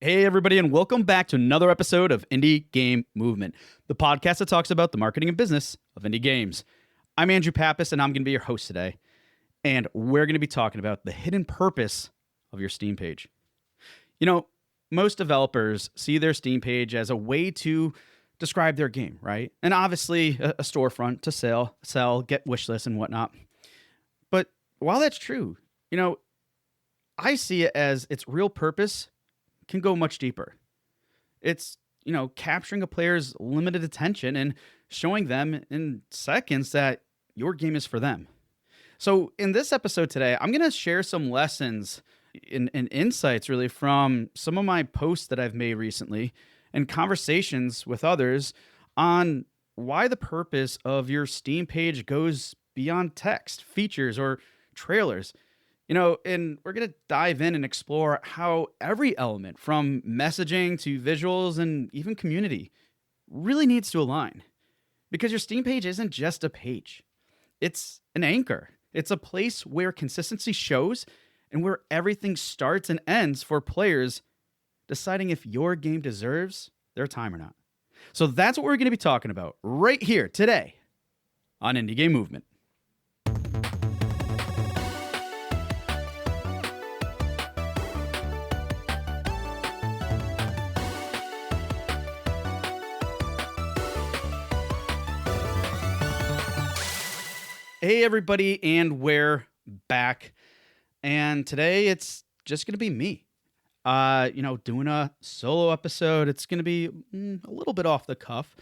Hey, everybody, and welcome back to another episode of Indie Game Movement, the podcast that talks about the marketing and business of indie games. I'm Andrew Pappas, and I'm going to be your host today. And we're going to be talking about the hidden purpose of your Steam page. You know, most developers see their Steam page as a way to describe their game, right? And obviously, a storefront to sell, get wish lists and whatnot. But while that's true, I see it as its real purpose can go much deeper. It's, capturing a player's limited attention and showing them in seconds that your game is for them. So in this episode today, I'm going to share some lessons and insights really from some of my posts that I've made recently and conversations with others on why the purpose of your Steam page goes beyond text, features, or trailers. And we're going to dive in and explore how every element from messaging to visuals and even community really needs to align. Because your Steam page isn't just a page. It's an anchor. It's a place where consistency shows and where everything starts and ends for players deciding if your game deserves their time or not. So that's what we're going to be talking about right here today on Indie Game Movement. Hey, everybody, and we're back. And today it's just going to be me, doing a solo episode. It's going to be a little bit off the cuff,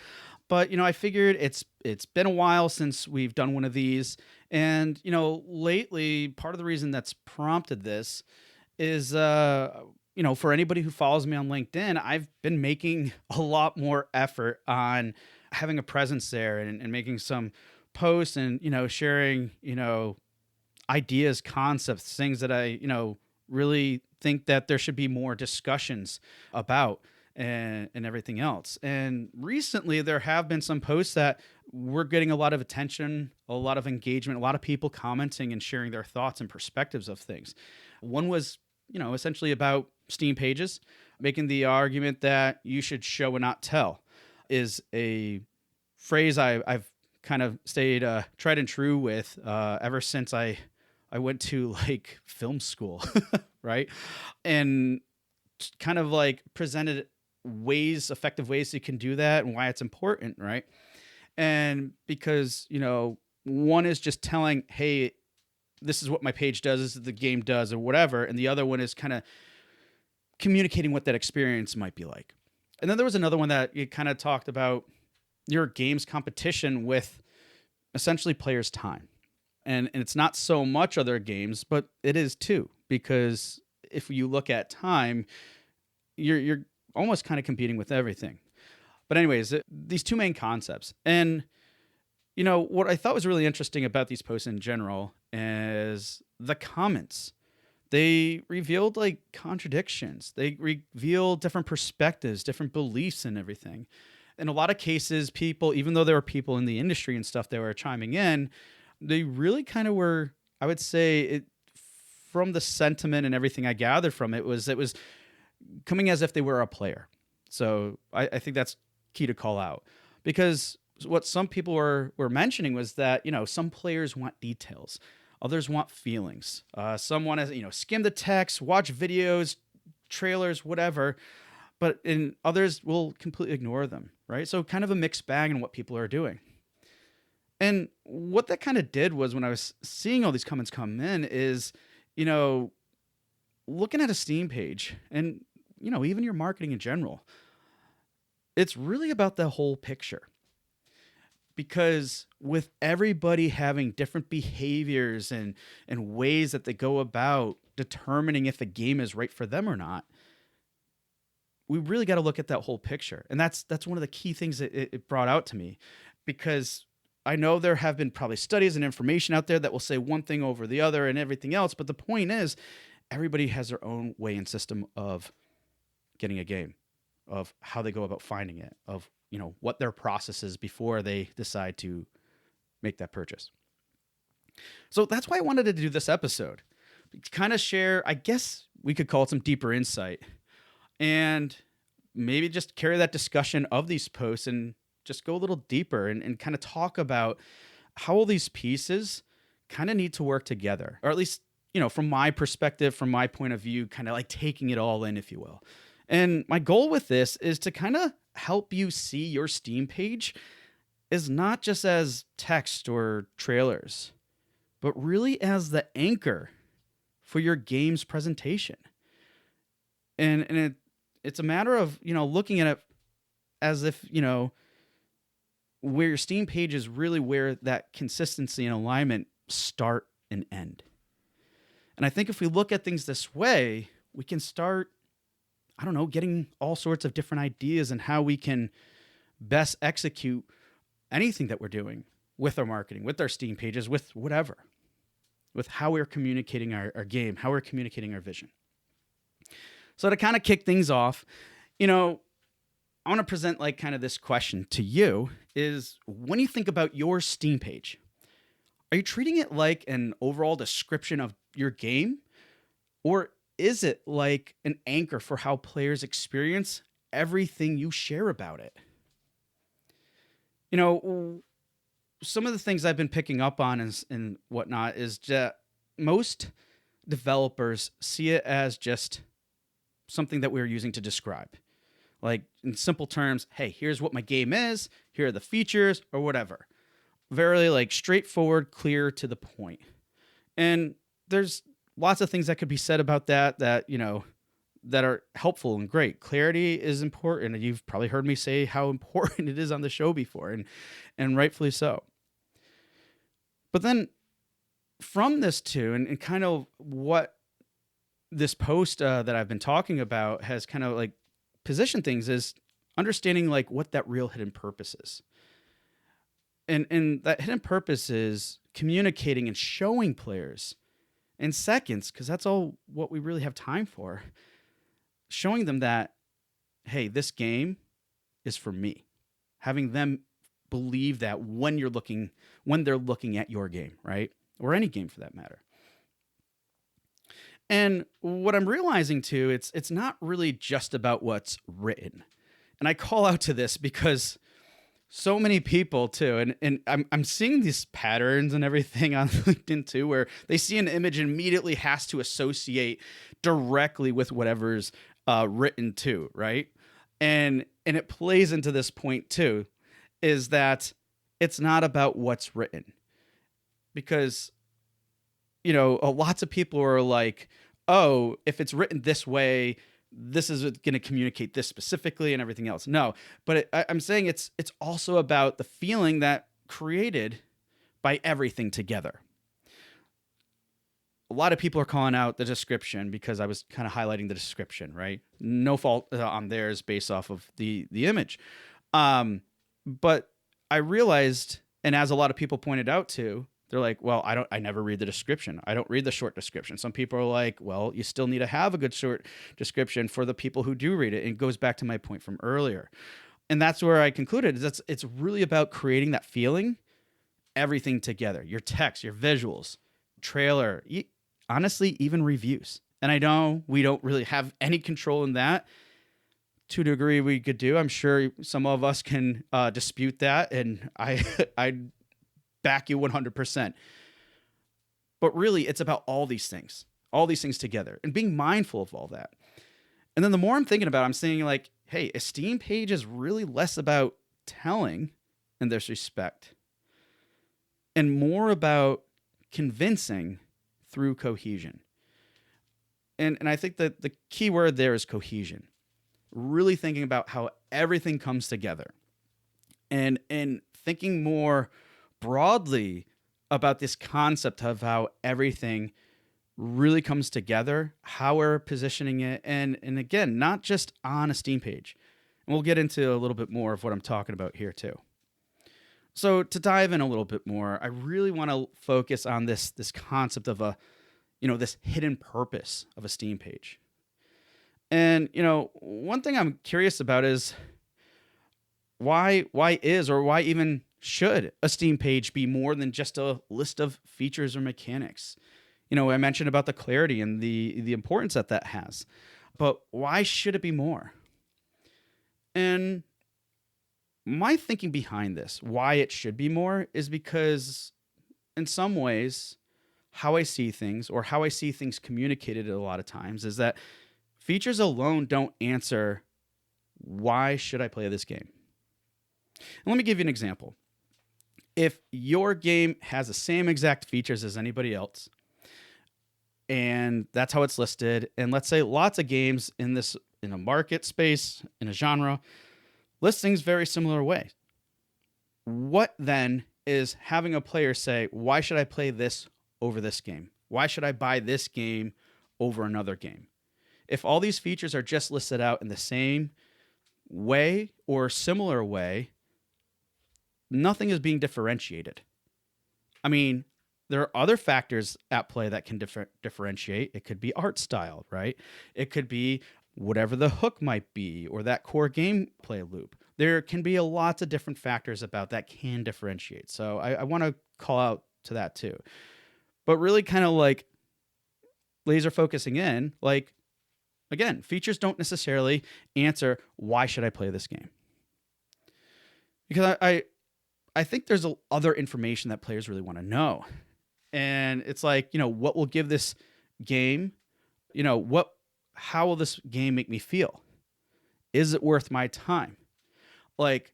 but, I figured it's been a while since we've done one of these. And, lately, part of the reason that's prompted this is, for anybody who follows me on LinkedIn, I've been making a lot more effort on having a presence there and making some posts and sharing ideas, concepts, things that I really think that there should be more discussions about and everything else. And recently there have been some posts that were getting a lot of attention, a lot of engagement, a lot of people commenting and sharing their thoughts and perspectives of things. One was essentially about Steam pages, making the argument that you should show and not tell is a phrase I've kind of stayed tried and true with ever since I went to like film school, right? And kind of like presented effective ways you can do that and why it's important, right? And because, one is just telling, hey, this is what my page does, this is the game does or whatever. And the other one is kind of communicating what that experience might be like. And then there was another one that you kind of talked about your game's competition with essentially players' time. And it's not so much other games, but it is too, because if you look at time, you're almost kind of competing with everything. But anyways, these two main concepts. And, what I thought was really interesting about these posts in general is the comments. They revealed like contradictions. They revealed different perspectives, different beliefs and everything. In a lot of cases, people, even though there were people in the industry and stuff that were chiming in, they really kind of were, I would say, from the sentiment and everything I gathered from it was coming as if they were a player. So I think that's key to call out. Because what some people were mentioning was that, some players want details. Others want feelings. Some want to, skim the text, watch videos, trailers, whatever. But others will completely ignore them, right? So kind of a mixed bag in what people are doing. And what that kind of did was when I was seeing all these comments come in is, looking at a Steam page and, even your marketing in general, it's really about the whole picture. Because with everybody having different behaviors and ways that they go about determining if a game is right for them or not, we really got to look at that whole picture. And that's one of the key things that it brought out to me, because I know there have been probably studies and information out there that will say one thing over the other and everything else. But the point is, everybody has their own way and system of getting a game, of how they go about finding it, of, what their process is before they decide to make that purchase. So that's why I wanted to do this episode, to kind of share, I guess we could call it some deeper insight and maybe just carry that discussion of these posts and just go a little deeper and kind of talk about how all these pieces kind of need to work together, or at least, from my perspective, from my point of view, kind of like taking it all in, if you will. And my goal with this is to kind of help you see your Steam page is not just as text or trailers, but really as the anchor for your game's presentation. And it's a matter of, looking at it as if, where your Steam page is really where that consistency and alignment start and end. And I think if we look at things this way, we can start, getting all sorts of different ideas and how we can best execute anything that we're doing with our marketing, with our Steam pages, with whatever, with how we're communicating our game, how we're communicating our vision. So to kind of kick things off, I want to present like kind of this question to you is, when you think about your Steam page, are you treating it like an overall description of your game? Or is it like an anchor for how players experience everything you share about it? Some of the things I've been picking up on and whatnot is that most developers see it as just something that we're using to describe. Like, in simple terms, hey, here's what my game is, here are the features, or whatever. Very like straightforward, clear to the point. And there's lots of things that could be said about that that are helpful and great. Clarity is important, and you've probably heard me say how important it is on the show before, and rightfully so. But then from this too, and kind of what this post that I've been talking about has kind of like positioned things is understanding like what that real hidden purpose is. And that hidden purpose is communicating and showing players in seconds, because that's all what we really have time for, showing them that, hey, this game is for me. Having them believe that when they're looking at your game, right? Or any game for that matter. And what I'm realizing too, it's not really just about what's written. And I call out to this because so many people too, and I'm seeing these patterns and everything on LinkedIn too, where they see an image and immediately has to associate directly with whatever's written too, right? And it plays into this point too, is that it's not about what's written. Because, lots of people are like, oh, if it's written this way, this is going to communicate this specifically and everything else. No, but I'm saying it's also about the feeling that created by everything together. A lot of people are calling out the description because I was kind of highlighting the description, right? No fault on theirs based off of the image. But I realized, and as a lot of people pointed out too, they're like, well, I never read the description. I don't read the short description. Some people are like, well, you still need to have a good short description for the people who do read it. And it goes back to my point from earlier. And that's where I concluded is it's really about creating that feeling, everything together, your text, your visuals, trailer, honestly, even reviews. And I know we don't really have any control in that. To a degree we could do. I'm sure some of us can dispute that. And I back you 100%. But really, it's about all these things together and being mindful of all that. And then the more I'm thinking about it, I'm saying like, hey, a Steam page is really less about telling in this respect and more about convincing through cohesion. And I think that the key word there is cohesion. Really thinking about how everything comes together and thinking more broadly about this concept of how everything really comes together, how we're positioning it, and again, not just on a Steam page. And we'll get into a little bit more of what I'm talking about here too. So to dive in a little bit more, I really want to focus on this concept of this hidden purpose of a Steam page. And, one thing I'm curious about is why even should a Steam page be more than just a list of features or mechanics? I mentioned about the clarity and the importance that has. but why should it be more? And my thinking behind this, why it should be more, is because in some ways, how I see things or how I see things communicated a lot of times is that features alone don't answer why should I play this game. And let me give you an example. If your game has the same exact features as anybody else, and that's how it's listed, and let's say lots of games in a market space, in a genre, list things very similar way. What then is having a player say, why should I play this over this game? Why should I buy this game over another game? If all these features are just listed out in the same way or similar way, nothing is being differentiated. I mean, there are other factors at play that can differentiate. It could be art style, right? It could be whatever the hook might be or that core gameplay loop. There can be a lots of different factors about that can differentiate. So I want to call out to that too. But really kind of like laser focusing in, like, again, features don't necessarily answer why should I play this game? Because I think there's other information that players really want to know. And it's like, what will give this game, how will this game make me feel? Is it worth my time? Like,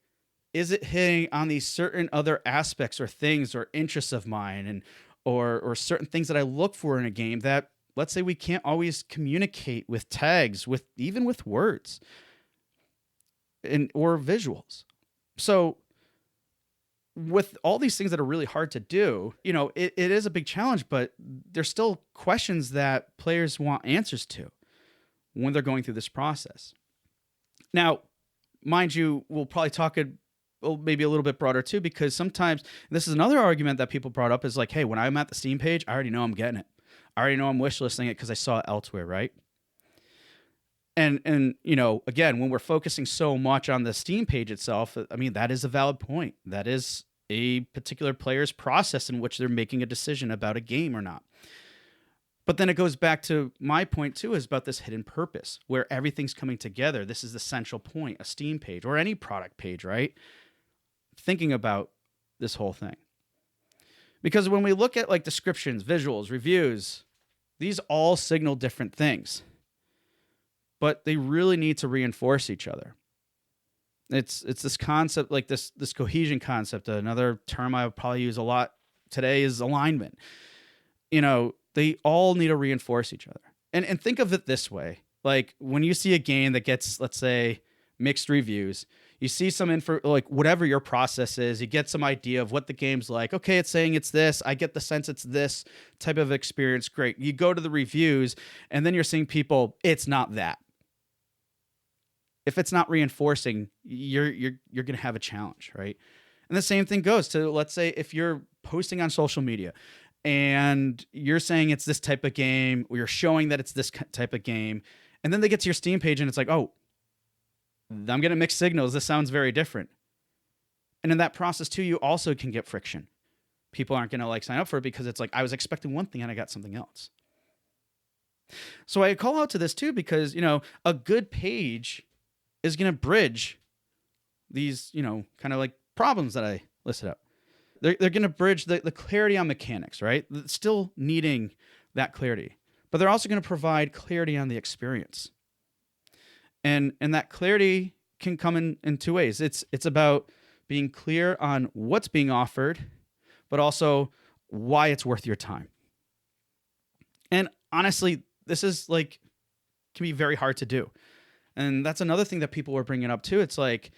is it hitting on these certain other aspects or things or interests of mine and or certain things that I look for in a game that, let's say, we can't always communicate with tags, even with words or visuals. So with all these things that are really hard to do, it is a big challenge, but there's still questions that players want answers to when they're going through this process. Now, mind you, we'll probably talk maybe a little bit broader too, because sometimes this is another argument that people brought up is like, hey, when I'm at the Steam page, I already know I'm getting it. I already know I'm wishlisting it because I saw it elsewhere, right? And again, when we're focusing so much on the Steam page itself, I mean, that is a valid point. That is a particular player's process in which they're making a decision about a game or not. But then it goes back to my point too, is about this hidden purpose where everything's coming together. This is the central point, a Steam page or any product page, right? Thinking about this whole thing. Because when we look at like descriptions, visuals, reviews, these all signal different things. But they really need to reinforce each other. It's this concept, like this cohesion concept. Another term I would probably use a lot today is alignment. They all need to reinforce each other. And think of it this way. Like when you see a game that gets, let's say, mixed reviews, you see some info, like whatever your process is, you get some idea of what the game's like. Okay, it's saying it's this. I get the sense it's this type of experience. Great. You go to the reviews and then you're seeing people, it's not that. If it's not reinforcing, you're going to have a challenge, right? And the same thing goes to, let's say, if you're posting on social media and you're saying it's this type of game, or you're showing that it's this type of game, and then they get to your Steam page and it's like, oh, I'm getting mixed signals. This sounds very different. And in that process too, you also can get friction. People aren't going to like sign up for it because it's like, I was expecting one thing and I got something else. So I call out to this too, because, a good page is going to bridge these, kind of like problems that I listed up. They're going to bridge the clarity on mechanics, right? Still needing that clarity, but they're also going to provide clarity on the experience. And that clarity can come in two ways. It's about being clear on what's being offered, but also why it's worth your time. And honestly, this is like, can be very hard to do. And that's another thing that people were bringing up too. It's like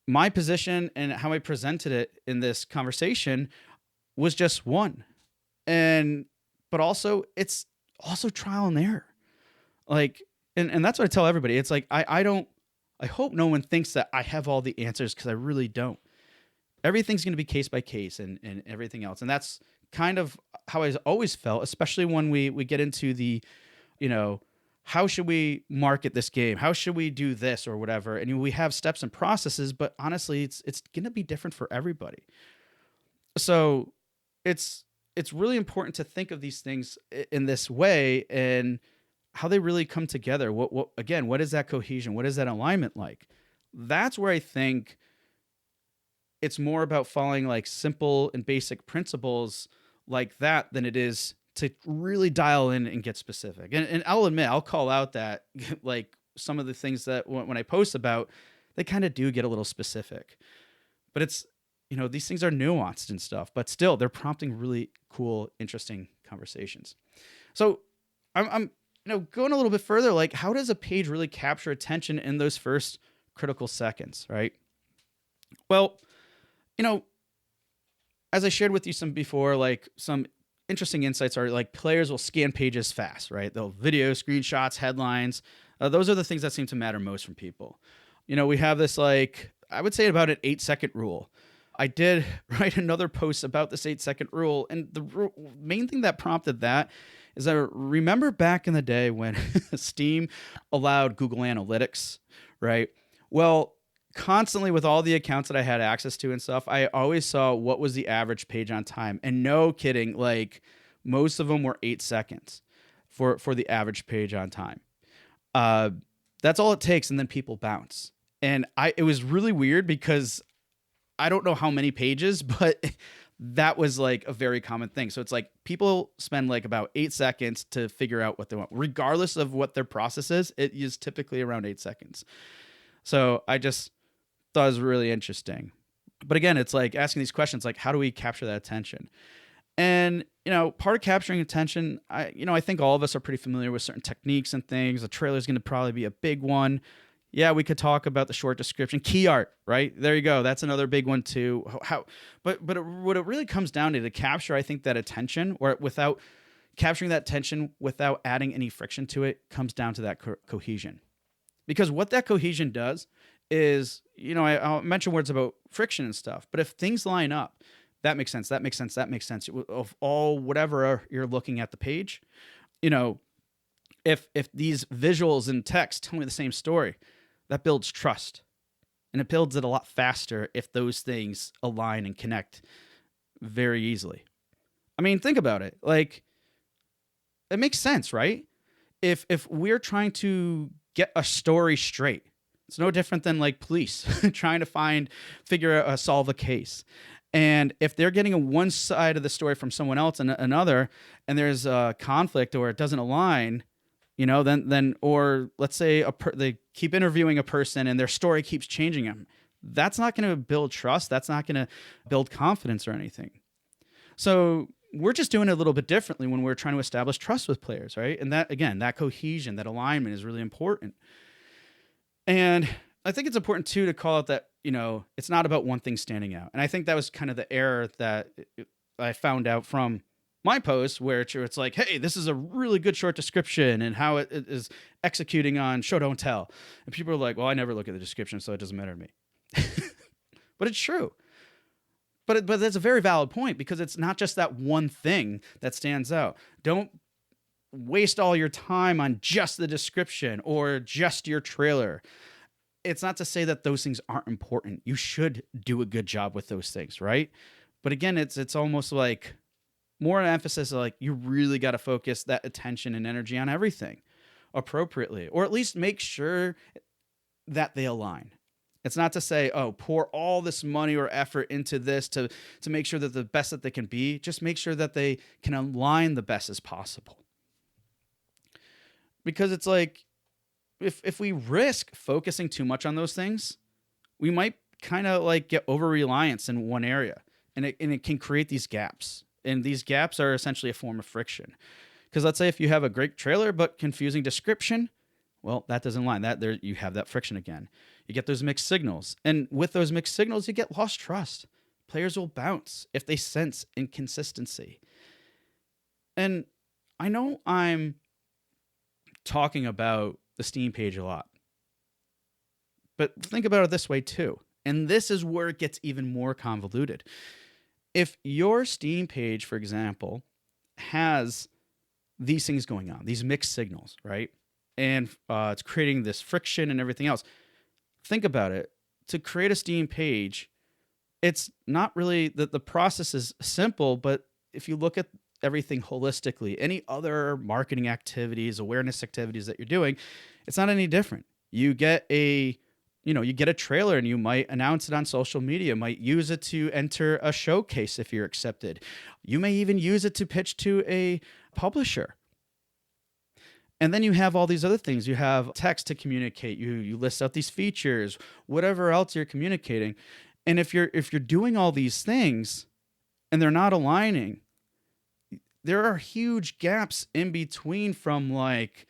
my position and how I presented it in this conversation was just one. But also it's also trial and error. Like, and that's what I tell everybody. It's like, I hope no one thinks that I have all the answers, because I really don't. Everything's going to be case by case and everything else. And that's kind of how I always felt, especially when we get into the, how should we market this game? How should we do this or whatever? And we have steps and processes, but honestly, it's going to be different for everybody. So it's really important to think of these things in this way. And how they really come together. What is that cohesion? What is that alignment like? That's where I think it's more about following like simple and basic principles like that than it is to really dial in and get specific. And I'll admit, I'll call out that like some of the things that when I post about, they kind of do get a little specific. But it's, these things are nuanced and stuff, but still they're prompting really cool, interesting conversations. So I'm going a little bit further, like how does a page really capture attention in those first critical seconds, right? Well, as I shared with you some before, like some interesting insights are like players will scan pages fast, right? They'll video, screenshots, headlines. Those are the things that seem to matter most from people. We have this, like, I would say about an 8-second rule. I did write another post about this 8-second rule. And the main thing that prompted that is I remember back in the day when Steam allowed Google Analytics, right? Well, constantly with all the accounts that I had access to and stuff, I always saw what was the average page on time. And no kidding, like most of them were 8 seconds for the average page on time. That's all it takes. And then people bounce. And it was really weird because I don't know how many pages, but that was like a very common thing. So it's like people spend like about 8 seconds to figure out what they want, regardless of what their process is. It is typically around 8 seconds. So I just thought it was really interesting. But again, it's like asking these questions, like how do we capture that attention? And, part of capturing attention, I think all of us are pretty familiar with certain techniques and things. The trailer is going to probably be a big one. Yeah, we could talk about the short description, key art, right? There you go. That's another big one too. What it really comes down to capture, I think, that attention, or without capturing that attention without adding any friction to it, comes down to that cohesion. Because what that cohesion does is, I'll mention words about friction and stuff, but if things line up, that makes sense, that makes sense, that makes sense, of all whatever you're looking at the page, if these visuals and text tell me the same story, that builds trust. And it builds it a lot faster if those things align and connect very easily. I mean, think about it. Like, it makes sense, right? If we're trying to get a story straight, it's no different than like police trying to solve a case. And if they're getting a one side of the story from someone else and another, and there's a conflict or it doesn't align, then or let's say they keep interviewing a person and their story keeps changing them. That's not going to build trust. That's not going to build confidence or anything. So we're just doing it a little bit differently when we're trying to establish trust with players, right? And that, again, that cohesion, that alignment is really important. And I think it's important too to call out that, it's not about one thing standing out. And I think that was kind of the error that I found out from my post, where it's like, hey, this is a really good short description and how it is executing on show don't tell. And people are like, well, I never look at the description, so it doesn't matter to me. But it's true. But that's a very valid point, because it's not just that one thing that stands out. Don't waste all your time on just the description or just your trailer. It's not to say that those things aren't important. You should do a good job with those things, right? But again, it's almost like more an emphasis, like you really got to focus that attention and energy on everything appropriately, or at least make sure that they align. It's not to say, oh, pour all this money or effort into this to make sure that the best that they can be. Just make sure that they can align the best as possible. Because it's like, if we risk focusing too much on those things, we might kind of like get over reliance in one area, and it can create these gaps. And these gaps are essentially a form of friction. Because let's say if you have a great trailer but confusing description, well, that doesn't align. There you have that friction again. You get those mixed signals. And with those mixed signals, you get lost trust. Players will bounce if they sense inconsistency. And I know I'm talking about the Steam page a lot, but think about it this way too. And this is where it gets even more convoluted. If your Steam page, for example, has these things going on, these mixed signals, right? And it's creating this friction and everything else. Think about it. To create a Steam page, it's not really the process is simple, but if you look at everything holistically, any other marketing activities, awareness activities that you're doing, it's not any different. You get a you get a trailer and you might announce it on social media, might use it to enter a showcase if you're accepted. You may even use it to pitch to a publisher. And then you have all these other things. You have text to communicate. You list out these features, whatever else you're communicating. And if you're doing all these things and they're not aligning, there are huge gaps in between from like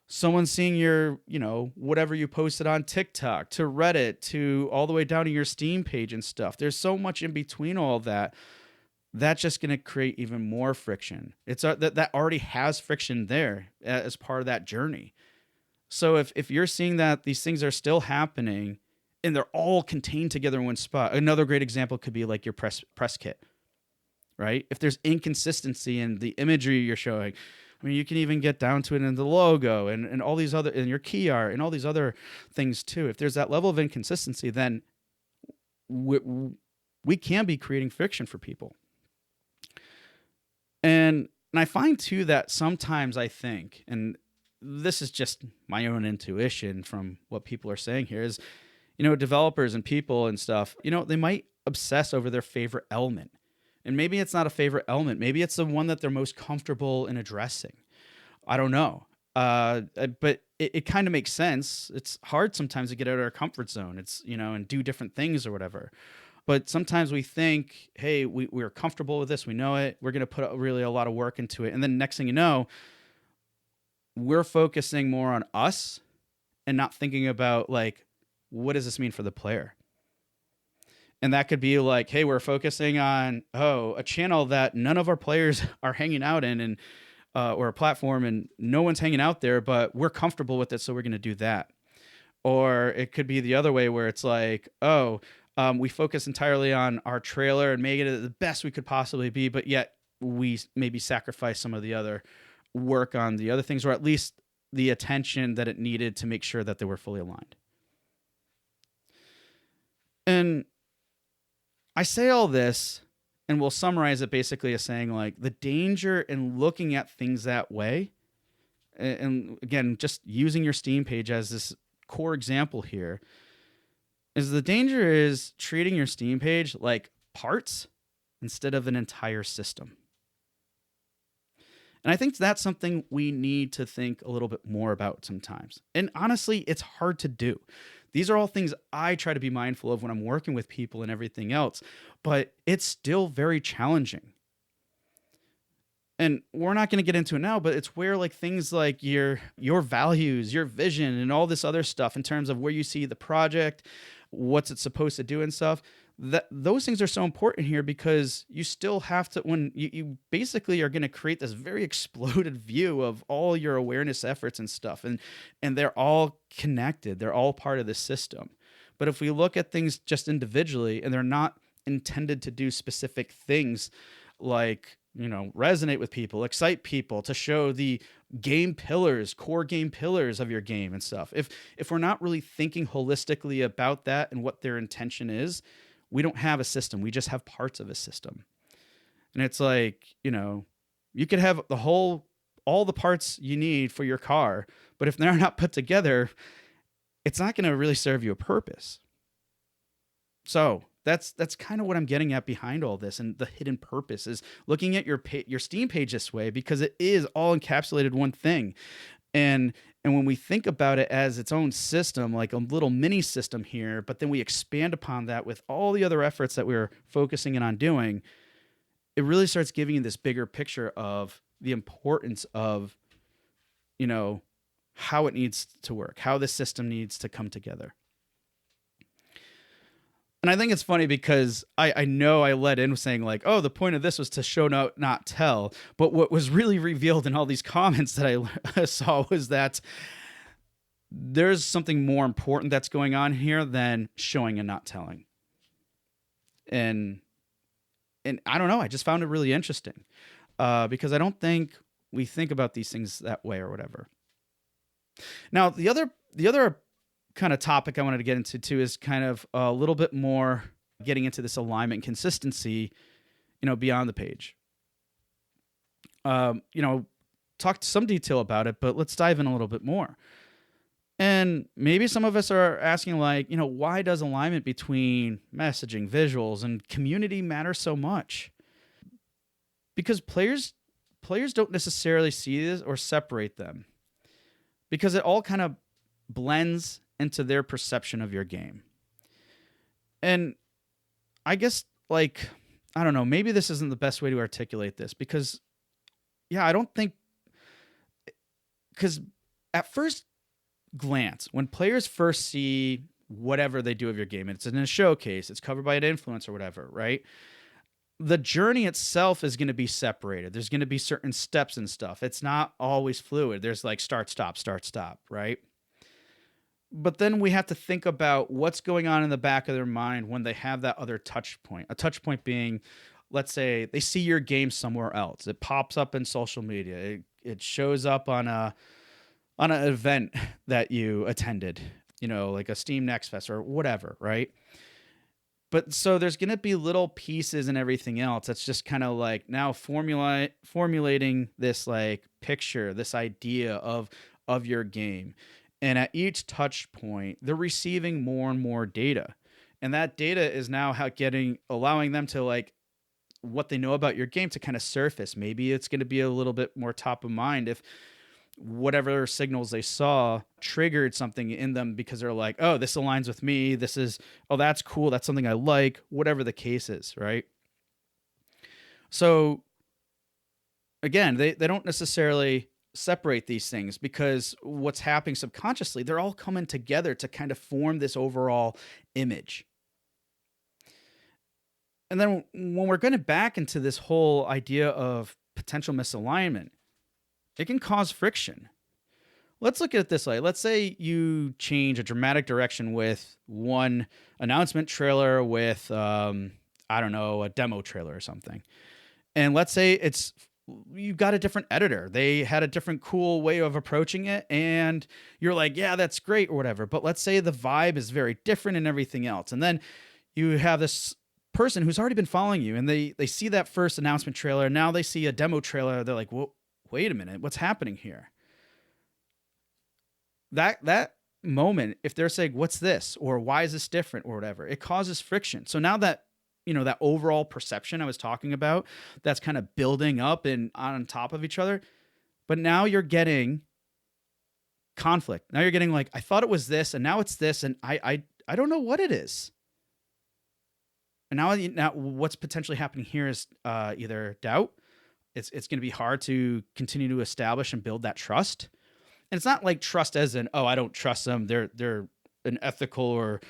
someone seeing your, whatever you posted on TikTok to Reddit to all the way down to your Steam page and stuff. There's so much in between all that. That's just going to create even more friction. It's that already has friction there as part of that journey. So if you're seeing that these things are still happening and they're all contained together in one spot, another great example could be like your press kit, right? If there's inconsistency in the imagery you're showing, I mean, you can even get down to it in the logo and all these other, in your key art and all these other things too. If there's that level of inconsistency, then we can be creating friction for people. And I find too that sometimes I think, and this is just my own intuition from what people are saying here, is, developers and people and stuff, they might obsess over their favorite element. And maybe it's not a favorite element. Maybe it's the one that they're most comfortable in addressing. I don't know. But it kind of makes sense. It's hard sometimes to get out of our comfort zone. It's, and do different things or whatever. But sometimes we think, hey, we're comfortable with this. We know it. We're going to put really a lot of work into it. And then next thing you know, we're focusing more on us and not thinking about like, what does this mean for the player? And that could be like, hey, we're focusing on, a channel that none of our players are hanging out in and or a platform and no one's hanging out there, but we're comfortable with it, so we're going to do that. Or it could be the other way where it's like, we focus entirely on our trailer and make it the best we could possibly be, but yet we maybe sacrifice some of the other work on the other things, or at least the attention that it needed to make sure that they were fully aligned. And I say all this, and we'll summarize it basically as saying like the danger in looking at things that way, and again, just using your Steam page as this core example here, is the danger is treating your Steam page like parts instead of an entire system. And I think that's something we need to think a little bit more about sometimes. And honestly, it's hard to do. These are all things I try to be mindful of when I'm working with people and everything else, but it's still very challenging. And we're not going to get into it now, but it's where like things like your values, your vision, and all this other stuff in terms of where you see the project, what's it supposed to do and stuff, that those things are so important here, because you still have to, when you basically are going to create this very exploded view of all your awareness efforts and stuff, and they're all connected, they're all part of the system. But if we look at things just individually and they're not intended to do specific things like, resonate with people, excite people, to show the game pillars, core game pillars of your game and stuff, if we're not really thinking holistically about that and what their intention is, we don't have a system. We just have parts of a system. And it's like, you could have all the parts you need for your car, but if they're not put together, it's not going to really serve you a purpose. So that's kind of what I'm getting at behind all this, and the hidden purpose is looking at your Steam page this way, because it is all encapsulated one thing. And when we think about it as its own system, like a little mini system here, but then we expand upon that with all the other efforts that we're focusing in on doing, it really starts giving you this bigger picture of the importance of, how it needs to work, how the system needs to come together. And I think it's funny because I know I led in saying like, the point of this was to show, not tell. But what was really revealed in all these comments that I saw was that there's something more important that's going on here than showing and not telling. And I don't know, I just found it really interesting because I don't think we think about these things that way or whatever. Now, the other kind of topic I wanted to get into too is kind of a little bit more getting into this alignment and consistency, beyond the page. you know, talk to some detail about it, but let's dive in a little bit more. And maybe some of us are asking, like, why does alignment between messaging, visuals, and community matter so much? Because players don't necessarily see this or separate them, because it all kind of blends into their perception of your game. And I guess, like, I don't know, maybe this isn't the best way to articulate this, because yeah, I don't think, because at first glance, when players first see whatever they do of your game, it's in a showcase, it's covered by an influencer or whatever, right? The journey itself is going to be separated. There's going to be certain steps and stuff. It's not always fluid. There's like start, stop, right? But then we have to think about what's going on in the back of their mind when they have that other touch point. A touch point being, let's say they see your game somewhere else. It pops up in social media. It shows up on an event that you attended, like a Steam Next Fest or whatever, right? But so there's going to be little pieces and everything else that's just kind of like now formulating this like picture, this idea of your game. And at each touch point, they're receiving more and more data. And that data is now allowing them to, like, what they know about your game to kind of surface. Maybe it's going to be a little bit more top of mind if whatever signals they saw triggered something in them, because they're like, oh, this aligns with me. Oh, that's cool. That's something I like, whatever the case is, right? So again, they don't necessarily separate these things, because what's happening subconsciously, they're all coming together to kind of form this overall image. And then when we're going back into this whole idea of potential misalignment, it can cause friction. Let's look at it this way. Let's say you change a dramatic direction with one announcement trailer with, I don't know, a demo trailer or something. And let's say you've got a different editor. They had a different cool way of approaching it, and you're like, yeah, that's great or whatever. But let's say the vibe is very different and everything else. And then you have this person who's already been following you, and they see that first announcement trailer, and now they see a demo trailer. They're like, well, wait a minute, what's happening here? That moment, if they're saying, what's this? Or why is this different or whatever, it causes friction. So now that, that overall perception I was talking about, that's kind of building up and on top of each other. But now you're getting conflict. Now you're getting like, I thought it was this, and now it's this, and I don't know what it is. And now what's potentially happening here is either doubt. It's going to be hard to continue to establish and build that trust. And it's not like trust as in, oh, I don't trust them, they're unethical, or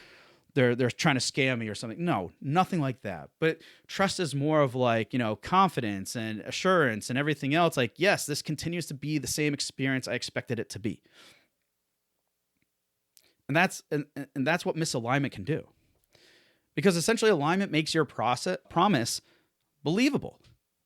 they're trying to scam me or something. No, nothing like that. But trust is more of like, confidence and assurance and everything else. Like, yes, this continues to be the same experience I expected it to be. And that's what misalignment can do. Because essentially alignment makes your promise believable.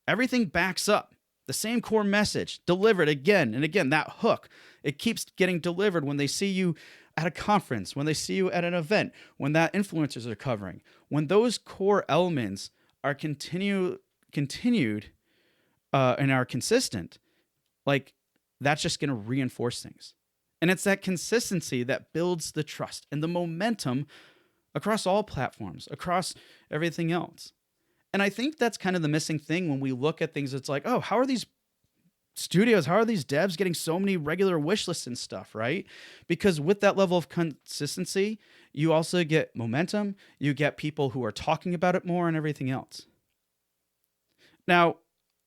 Everything backs up. The same core message delivered again and again. That hook, it keeps getting delivered when they see you at a conference, when they see you at an event, when that influencers are covering. When those core elements are continued and are consistent, like, that's just going to reinforce things. And it's that consistency that builds the trust and the momentum across all platforms, across everything else. And I think that's kind of the missing thing when we look at things. It's like, oh, how are these studios, how are these devs getting so many regular wish lists and stuff, right? Because with that level of consistency, you also get momentum, you get people who are talking about it more and everything else. Now,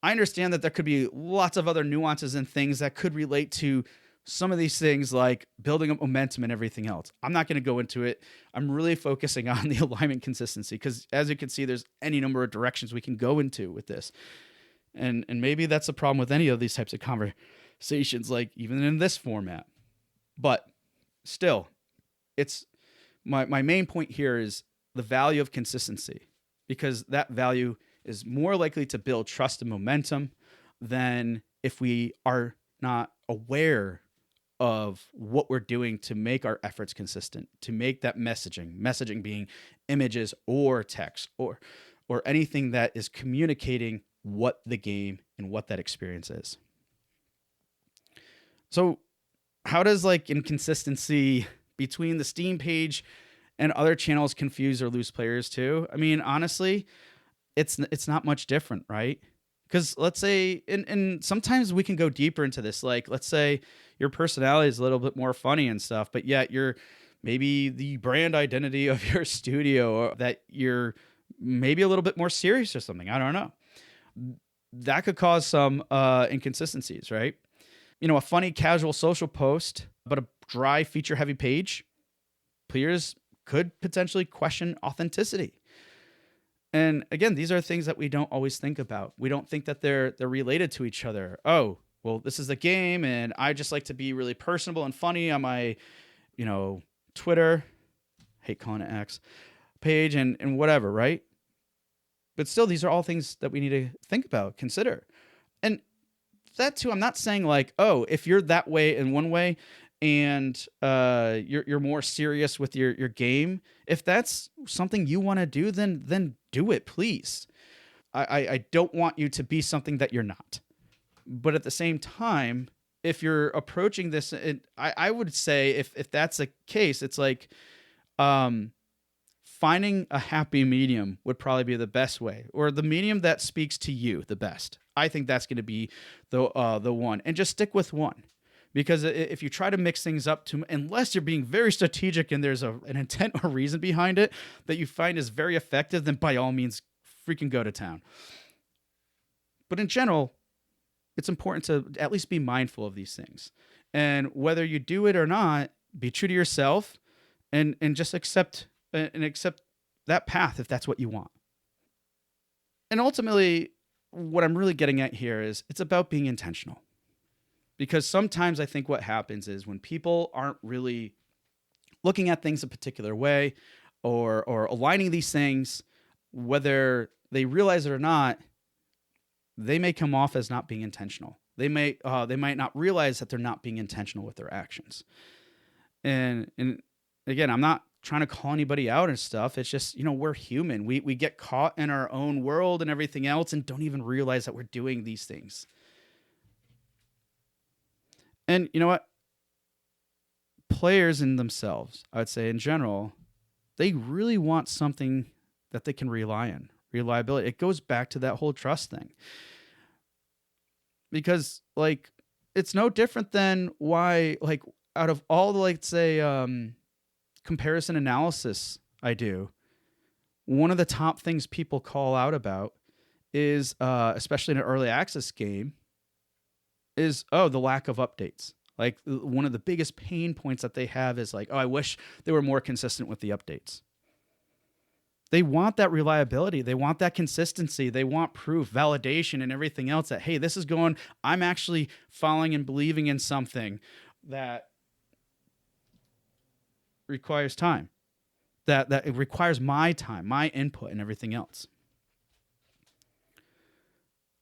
I understand that there could be lots of other nuances and things that could relate to some of these things, like building up momentum and everything else. I'm not going to go into it. I'm really focusing on the alignment consistency, because as you can see, there's any number of directions we can go into with this. And maybe that's the problem with any of these types of conversations, like even in this format. But still, it's my main point here is the value of consistency, because that value is more likely to build trust and momentum than if we are not aware of what we're doing to make our efforts consistent, to make that messaging being images or text or anything that is communicating what the game and what that experience is. So, how does like inconsistency between the Steam page and other channels confuse or lose players too? I mean, honestly, it's not much different, right? Because let's say, and sometimes we can go deeper into this. Like, let's say your personality is a little bit more funny and stuff, but yet you're maybe the brand identity of your studio, or that you're maybe a little bit more serious or something. I don't know. That could cause some inconsistencies, right? A funny casual social post, but a dry feature heavy page, players could potentially question authenticity. And again, these are things that we don't always think about. We don't think that they're related to each other. Oh, well, this is the game, and I just like to be really personable and funny on my, Twitter, hate calling it X, page, and whatever, right? But still, these are all things that we need to think about, consider. And that too, I'm not saying like, oh, if you're that way in one way and you're more serious with your game, if that's something you want to do, then do it, please. I don't want you to be something that you're not. But at the same time, if you're approaching this, I would say if that's the case, it's like finding a happy medium would probably be the best way, or the medium that speaks to you the best. I think that's going to be the one, and just stick with one. Because if you try to mix things up unless you're being very strategic and there's an intent or reason behind it that you find is very effective, then by all means, freaking go to town. But in general, it's important to at least be mindful of these things. And whether you do it or not, be true to yourself and just accept that path if that's what you want. And ultimately, what I'm really getting at here is it's about being intentional. Because sometimes I think what happens is when people aren't really looking at things a particular way or aligning these things, whether they realize it or not, they may come off as not being intentional. They might not realize that they're not being intentional with their actions. And again, I'm not trying to call anybody out and stuff. It's just, we're human. We get caught in our own world and everything else and don't even realize that we're doing these things. And you know what? Players in themselves, I would say in general, they really want something that they can rely on. Reliability. It goes back to that whole trust thing. Because, like, it's no different than why, like, out of all the, like, say, comparison analysis I do, one of the top things people call out about is, especially in an early access game, is, the lack of updates. Like, one of the biggest pain points that they have is like, I wish they were more consistent with the updates. They want that reliability. They want that consistency. They want proof, validation, and everything else that, hey, this is going, I'm actually following and believing in something that requires time, that it requires my time, my input, and everything else.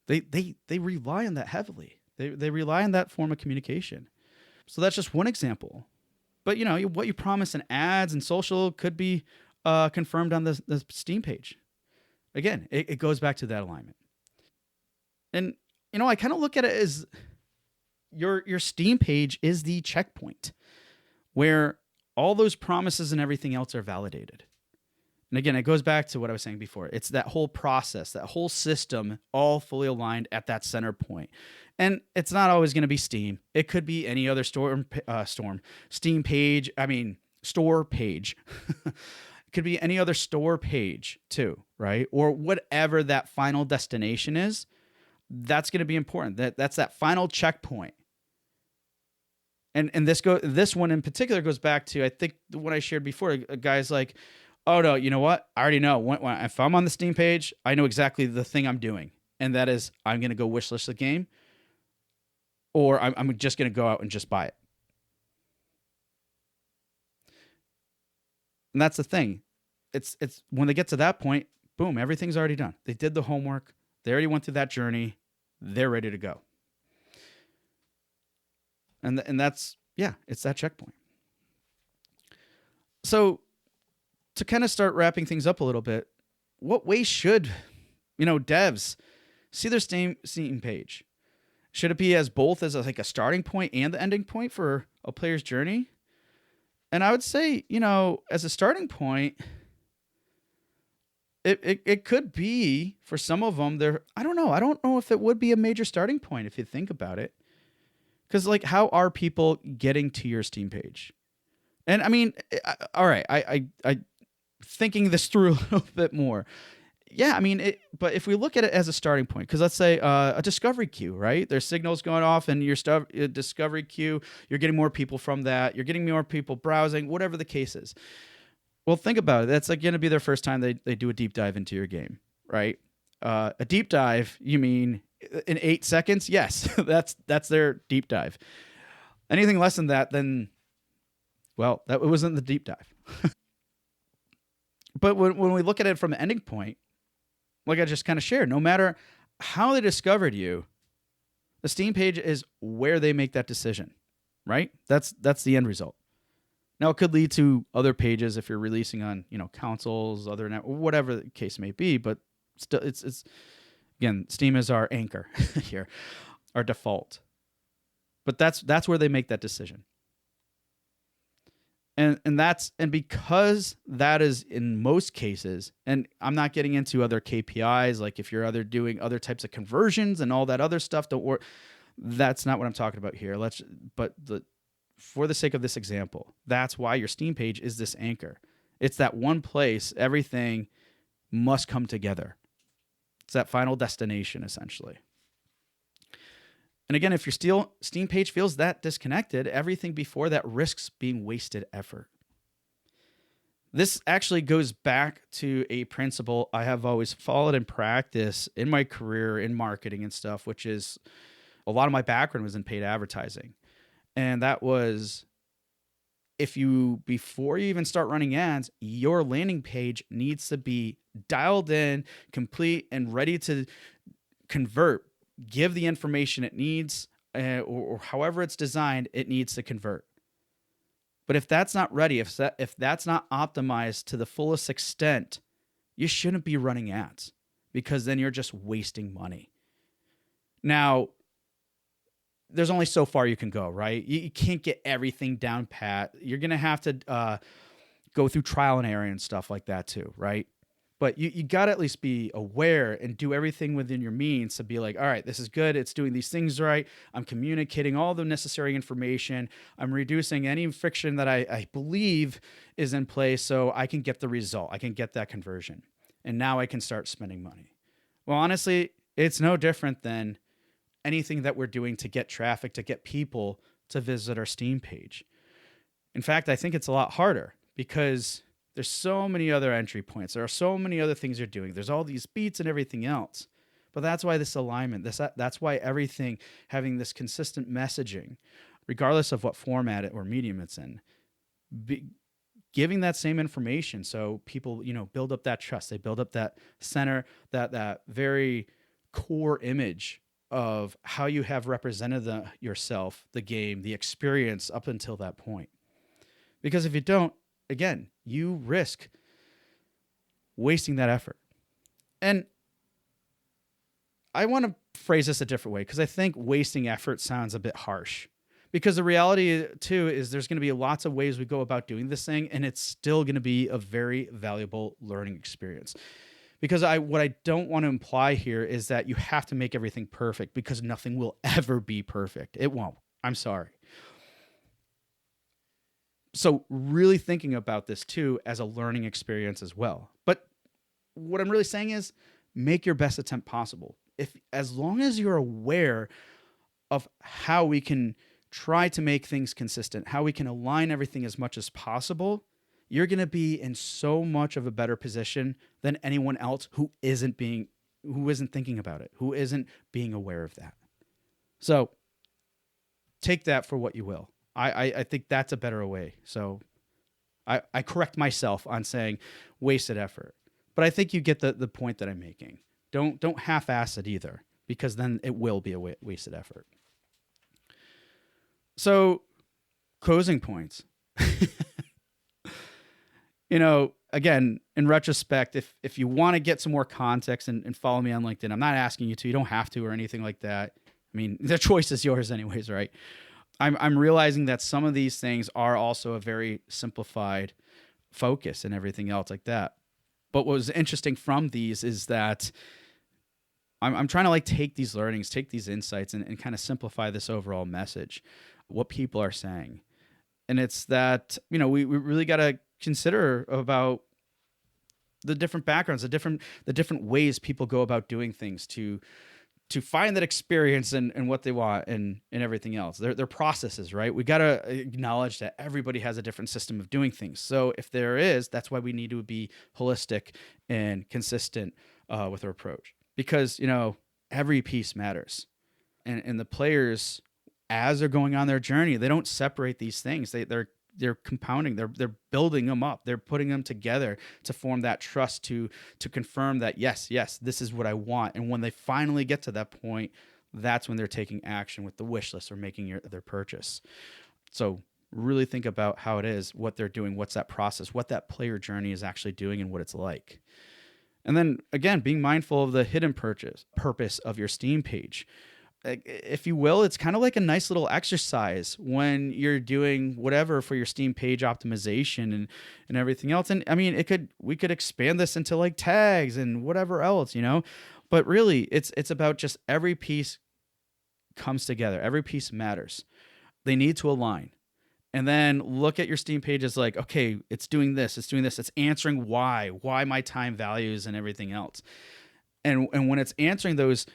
They rely on that heavily. They rely on that form of communication. So that's just one example. But, what you promise in ads and social could be confirmed on the Steam page. Again, it goes back to that alignment. And, I kind of look at it as your Steam page is the checkpoint where all those promises and everything else are validated. And again, it goes back to what I was saying before. It's that whole process, that whole system, all fully aligned at that center point. And it's not always going to be Steam. It could be any other Steam page. Store page. It could be any other store page too, right? Or whatever that final destination is. That's going to be important. That's that final checkpoint. And this one in particular goes back to, I think, what I shared before. A guy's like, oh no, you know what? I already know. If I'm on the Steam page, I know exactly the thing I'm doing, and that is I'm going to go wishlist the game, or I'm just going to go out and just buy it. And that's the thing. It's when they get to that point, boom, everything's already done. They did the homework. They already went through that journey. They're ready to go. And that's, it's that checkpoint. So to kind of start wrapping things up a little bit, what ways should, devs see their Steam page. Should it be as both as like a starting point and the ending point for a player's journey? And I would say, as a starting point, it could be for some of them. I don't know. I don't know if it would be a major starting point if you think about it. Because like, how are people getting to your Steam page? And I mean, all right, I thinking this through a little bit more. Yeah, I mean, but if we look at it as a starting point, because let's say a discovery queue, right? There's signals going off in your discovery queue. You're getting more people from that. You're getting more people browsing, whatever the case is. Well, think about it. That's like going to be their first time they do a deep dive into your game, right? A deep dive, you mean in 8 seconds? Yes, that's their deep dive. Anything less than that, then, well, that wasn't the deep dive. But when we look at it from the ending point, like I just kind of shared, no matter how they discovered you, the Steam page is where they make that decision, right? That's the end result. Now, it could lead to other pages if you're releasing on, consoles, whatever the case may be. But still, it's again, Steam is our anchor here, our default. But that's where they make that decision. And because that is in most cases, and I'm not getting into other KPIs, like if you're doing other types of conversions and all that other stuff, don't worry. That's not what I'm talking about here. For the sake of this example, that's why your Steam page is this anchor. It's that one place everything must come together. It's that final destination, essentially. And again, if your Steam page feels that disconnected, everything before that risks being wasted effort. This actually goes back to a principle I have always followed in practice in my career in marketing and stuff, which is a lot of my background was in paid advertising. And that was, before you even start running ads, your landing page needs to be dialed in, complete, and ready to convert. Give the information it needs, or however it's designed, it needs to convert. But if that's not ready, if that's not optimized to the fullest extent, you shouldn't be running ads, because then you're just wasting money. Now, there's only so far you can go, right? You can't get everything down pat. You're going to have to go through trial and error and stuff like that too, right? But you got to at least be aware and do everything within your means to be like, all right, this is good. It's doing these things right. I'm communicating all the necessary information. I'm reducing any friction that I believe is in place so I can get the result. I can get that conversion. And now I can start spending money. Well, honestly, it's no different than anything that we're doing to get traffic, to get people to visit our Steam page. In fact, I think it's a lot harder because there's so many other entry points. There are so many other things you're doing. There's all these beats and everything else. But that's why this alignment, that's why everything having this consistent messaging, regardless of what format or medium it's in, giving that same information so people, build up that trust. They build up that center, that very core image of how you have represented yourself, the game, the experience up until that point. Because if you don't, again, you risk wasting that effort. And I want to phrase this a different way because I think wasting effort sounds a bit harsh. Because the reality, too, is there's going to be lots of ways we go about doing this thing, and it's still going to be a very valuable learning experience. Because what I don't want to imply here is that you have to make everything perfect, because nothing will ever be perfect. It won't. I'm sorry. So really thinking about this too as a learning experience as well. But what I'm really saying is make your best attempt possible. As long as you're aware of how we can try to make things consistent, how we can align everything as much as possible, you're going to be in so much of a better position than anyone else who isn't thinking about it, who isn't being aware of that. So take that for what you will. I think that's a better way. So I correct myself on saying wasted effort. But I think you get the point that I'm making. Don't half-ass it either, because then it will be a wasted effort. So closing points. Again, in retrospect, if you want to get some more context and follow me on LinkedIn, I'm not asking you to. You don't have to or anything like that. I mean, the choice is yours anyways, right? I'm realizing that some of these things are also a very simplified focus and everything else like that. But what was interesting from these is that I'm trying to like take these learnings, take these insights and kind of simplify this overall message, what people are saying. And it's that, we really got to consider about the different backgrounds, the different ways people go about doing things to find that experience and what they want and everything else. Their processes, right? We got to acknowledge that everybody has a different system of doing things. So if there is, that's why we need to be holistic and consistent with our approach, because, every piece matters. And the players, as they're going on their journey, they don't separate these things. They're compounding, they're building them up, they're putting them together to form that trust to confirm that yes, this is what I want. And when they finally get to that point, that's when they're taking action with the wish list or making their purchase. So really think about how it is, what they're doing, what's that process, what that player journey is actually doing and what it's like. And then again, being mindful of the hidden purpose of your Steam page. If you will, it's kind of like a nice little exercise when you're doing whatever for your Steam page optimization and everything else. And I mean, we could expand this into like tags and whatever else, but really it's about just every piece comes together. Every piece matters. They need to align. And then look at your Steam page as like, okay, it's doing this, it's answering why my time values and everything else. And when it's answering those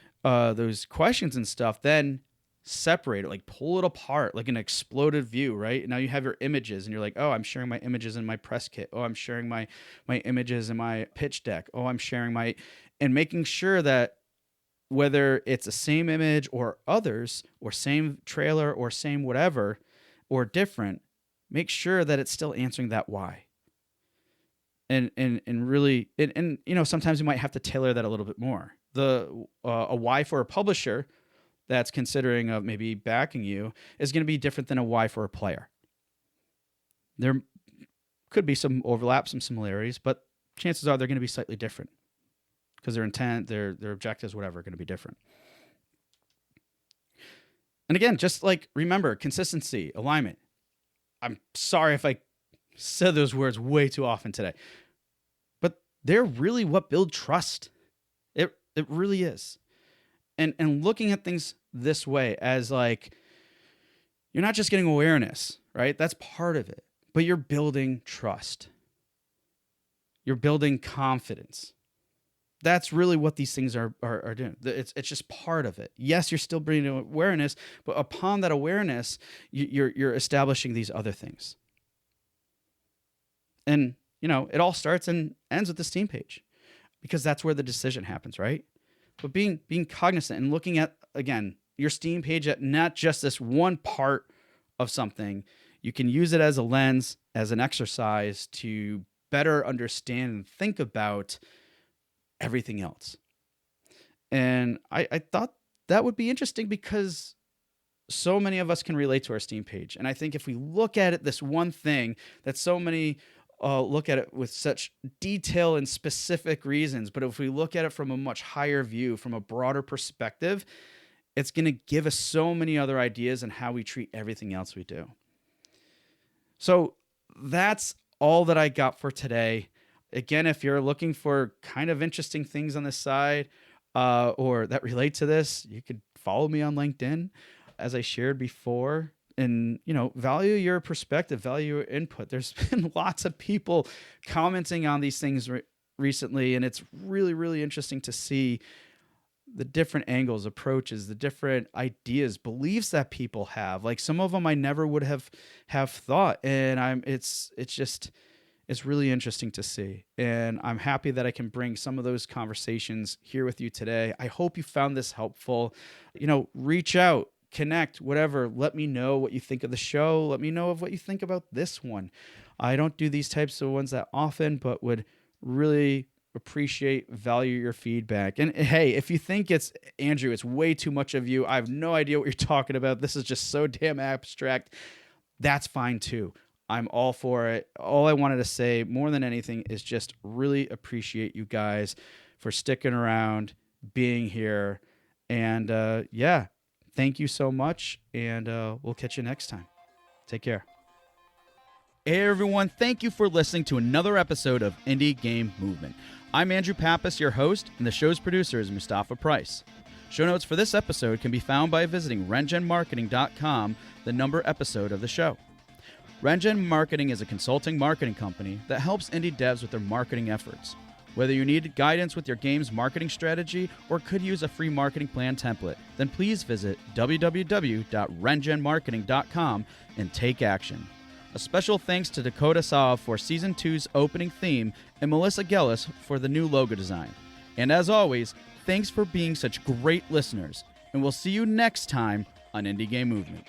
questions and stuff, then separate it, like pull it apart, like an exploded view, right? Now you have your images and you're like, oh, I'm sharing my images in my press kit. Oh, I'm sharing my images in my pitch deck. Oh, I'm sharing and making sure that whether it's the same image or others or same trailer or same whatever or different, make sure that it's still answering that why. And really, and sometimes you might have to tailor that a little bit more. A why for a publisher that's considering of maybe backing you is going to be different than a why for a player. There could be some overlap, some similarities, but chances are they're going to be slightly different because their intent, their objectives, whatever, are going to be different. And again, just like remember, consistency, alignment. I'm sorry if I said those words way too often today, but they're really what build trust. It really is. And looking at things this way as like, you're not just getting awareness, right? That's part of it, but you're building trust. You're building confidence. That's really what these things are doing. It's just part of it. Yes, you're still bringing awareness, but upon that awareness, you're establishing these other things. And, it all starts and ends with the Steam page because that's where the decision happens, right? But being cognizant and looking at, again, your Steam page at not just this one part of something, you can use it as a lens, as an exercise to better understand and think about everything else. And I thought that would be interesting because so many of us can relate to our Steam page. And I think if we look at it, this one thing that so many look at it with such detail and specific reasons, but if we look at it from a much higher view, from a broader perspective, it's going to give us so many other ideas on how we treat everything else we do. So that's all that I got for today. Again, if you're looking for kind of interesting things on the side or that relate to this, you could follow me on LinkedIn, as I shared before. And, value your perspective, value your input. There's been lots of people commenting on these things recently, and it's really, really interesting to see the different angles, approaches, the different ideas, beliefs that people have. Like some of them I never would have thought, and it's really interesting to see. And I'm happy that I can bring some of those conversations here with you today. I hope you found this helpful. Reach out. Connect, whatever. Let me know what you think of the show. Let me know of what you think about this one. I don't do these types of ones that often, but would really value your feedback. And hey, if you think it's Andrew, it's way too much of you, I have no idea what you're talking about, this is just so damn abstract, that's fine too. I'm all for it. All I wanted to say more than anything is just really appreciate you guys for sticking around, being here. And yeah, thank you so much. And we'll catch you next time. Take care. Hey everyone, thank you for listening to another episode of Indie Game Movement. I'm Andrew Pappas, your host, and the show's producer is Mustafa Price. Show notes for this episode can be found by visiting rengenmarketing.com, the number episode of the show. Rengen Marketing is a consulting marketing company that helps indie devs with their marketing efforts. Whether you need guidance with your game's marketing strategy or could use a free marketing plan template, then please visit www.rengenmarketing.com and take action. A special thanks to Dakota Saw for Season 2's opening theme and Melissa Gellis for the new logo design. And as always, thanks for being such great listeners, and we'll see you next time on Indie Game Movement.